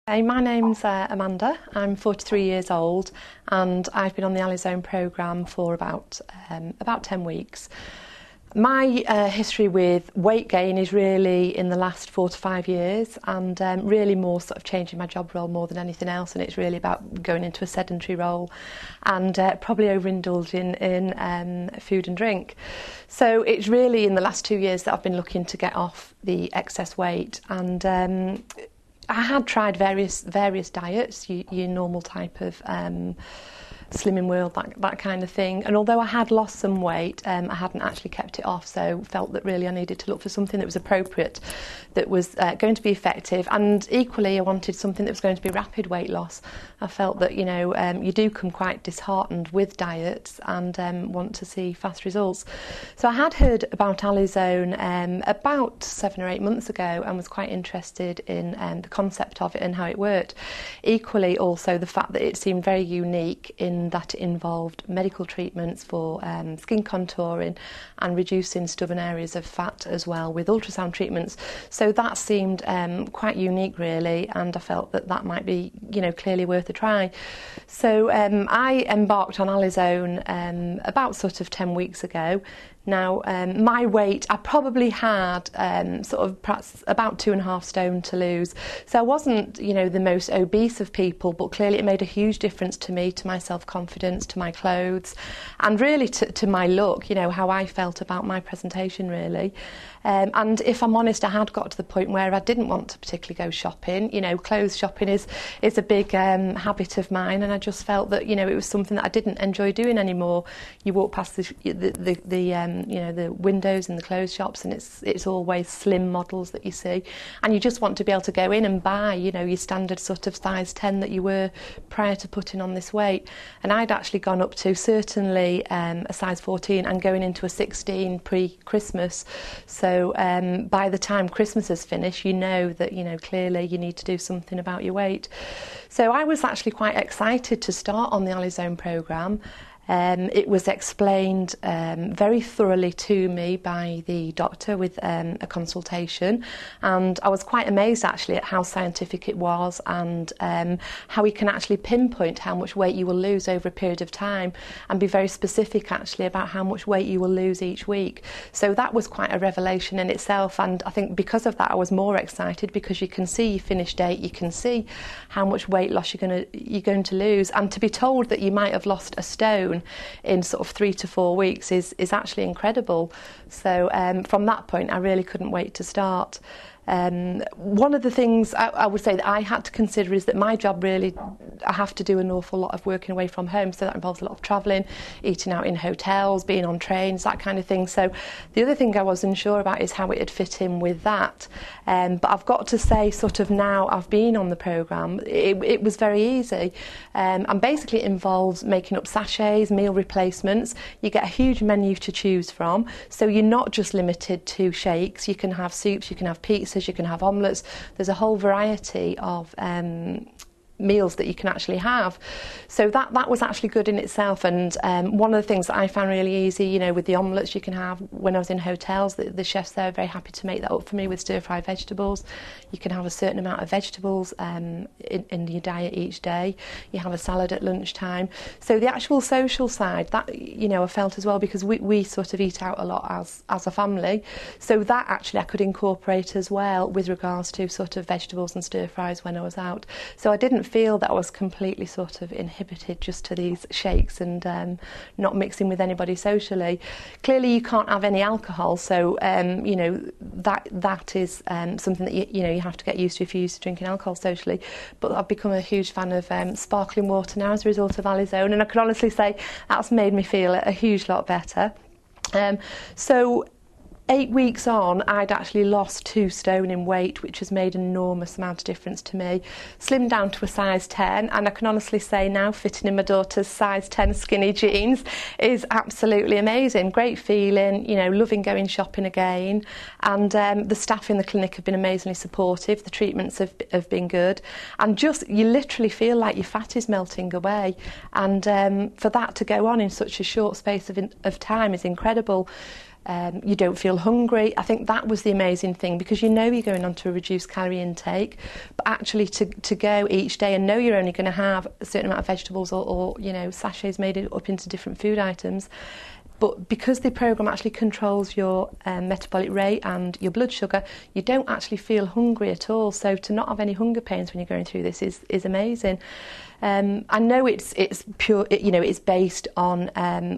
Hey, my name's Amanda. I'm 43 years old and I've been on the Alizonne programme for about 10 weeks. My history with weight gain is really in the last 4 to 5 years and really more sort of changing my job role more than anything else, and it's really about going into a sedentary role and probably overindulging in food and drink. So it's really in the last 2 years that I've been looking to get off the excess weight, and I had tried various diets, your normal type of Slimming World, that kind of thing. And although I had lost some weight, I hadn't actually kept it off, so felt that really I needed to look for something that was appropriate, that was going to be effective, and equally I wanted something that was going to be rapid weight loss. I felt that, you know, you do come quite disheartened with diets and want to see fast results. So I had heard about Alizonne about 7 or 8 months ago and was quite interested in the concept of it and how it worked. Equally also the fact that it seemed very unique in that it involved medical treatments for skin contouring and reducing stubborn areas of fat as well with ultrasound treatments. So that seemed quite unique really, and I felt that that might be, you know, clearly worth a try. So I embarked on Alizonne about sort of 10 weeks ago. Now, my weight, I probably had sort of perhaps about 2.5 stone to lose. So I wasn't, you know, the most obese of people, but clearly it made a huge difference to me, to my self-confidence, to my clothes, and really to my look, you know, how I felt about my presentation really. And if I'm honest, I had got to the point where I didn't want to particularly go shopping. You know, clothes shopping is a big habit of mine, and I just felt that, you know, it was something that I didn't enjoy doing anymore. You walk past you know, the windows in the clothes shops, and it's always slim models that you see, and you just want to be able to go in and buy, you know, your standard sort of size 10 that you were prior to putting on this weight. And I'd actually gone up to certainly a size 14 and going into a 16 pre-Christmas. So by the time Christmas is finished, you know that, you know, clearly you need to do something about your weight. So I was actually quite excited to start on the Alizonne programme. It was explained very thoroughly to me by the doctor with a consultation, and I was quite amazed actually at how scientific it was, and how he can actually pinpoint how much weight you will lose over a period of time and be very specific actually about how much weight you will lose each week. So that was quite a revelation in itself, and I think because of that I was more excited, because you can see your finish date, you can see how much weight loss you're going to lose, and to be told that you might have lost a stone in sort of 3 to 4 weeks is actually incredible. So from that point I really couldn't wait to start. One of the things I would say that I had to consider is that my job really, I have to do an awful lot of working away from home, so that involves a lot of travelling, eating out in hotels, being on trains, that kind of thing. So the other thing I wasn't unsure about is how it would fit in with that. But I've got to say, sort of now I've been on the programme, it was very easy. And basically it involves making up sachets, meal replacements. You get a huge menu to choose from, so you're not just limited to shakes. You can have soups, you can have pizzas, you can have omelettes. There's a whole variety of meals that you can actually have. So that was actually good in itself. And one of the things that I found really easy, you know, with the omelettes you can have, when I was in hotels, the chefs there are very happy to make that up for me with stir-fried vegetables. You can have a certain amount of vegetables in your diet each day. You have a salad at lunchtime. So the actual social side, that, you know, I felt as well, because we sort of eat out a lot as a family. So that actually I could incorporate as well with regards to sort of vegetables and stir-fries when I was out. So I didn't feel that I was completely sort of inhibited just to these shakes and not mixing with anybody socially. Clearly you can't have any alcohol, so you know, that is something that you know you have to get used to if you're used to drinking alcohol socially. But I've become a huge fan of sparkling water now as a result of Alizonne, and I can honestly say that's made me feel a huge lot better. So 8 weeks on, I'd actually lost 2 stone in weight, which has made an enormous amount of difference to me. Slimmed down to a size 10, and I can honestly say now fitting in my daughter's size 10 skinny jeans is absolutely amazing. Great feeling, you know, loving going shopping again. And the staff in the clinic have been amazingly supportive. The treatments have been good. And just, you literally feel like your fat is melting away. And for that to go on in such a short space of time is incredible. You don't feel hungry. I think that was the amazing thing, because you know you're going on to a reduced calorie intake, but actually to go each day and know you're only going to have a certain amount of vegetables or you know, sachets made up into different food items. But because the programme actually controls your metabolic rate and your blood sugar, you don't actually feel hungry at all. So to not have any hunger pains when you're going through this is amazing. I know it's pure, you know, it's based on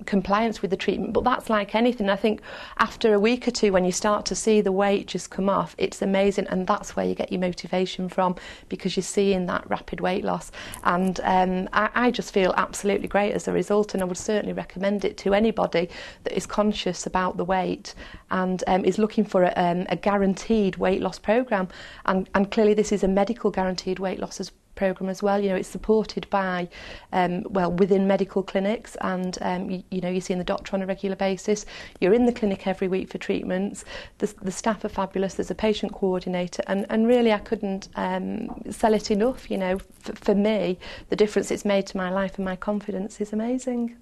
compliance with the treatment, but that's like anything. I think after a week or two, when you start to see the weight just come off, it's amazing, and that's where you get your motivation from, because you're seeing that rapid weight loss. And I just feel absolutely great as a result, and I would certainly recommend it to anybody that is conscious about the weight and is looking for a guaranteed weight loss programme. And clearly this is a medical guaranteed weight loss programme as well. You know, it's supported by within medical clinics, and you know, you're seeing the doctor on a regular basis. You're in the clinic every week for treatments. The staff are fabulous. There's a patient coordinator, and really I couldn't sell it enough. You know, for me, the difference it's made to my life and my confidence is amazing.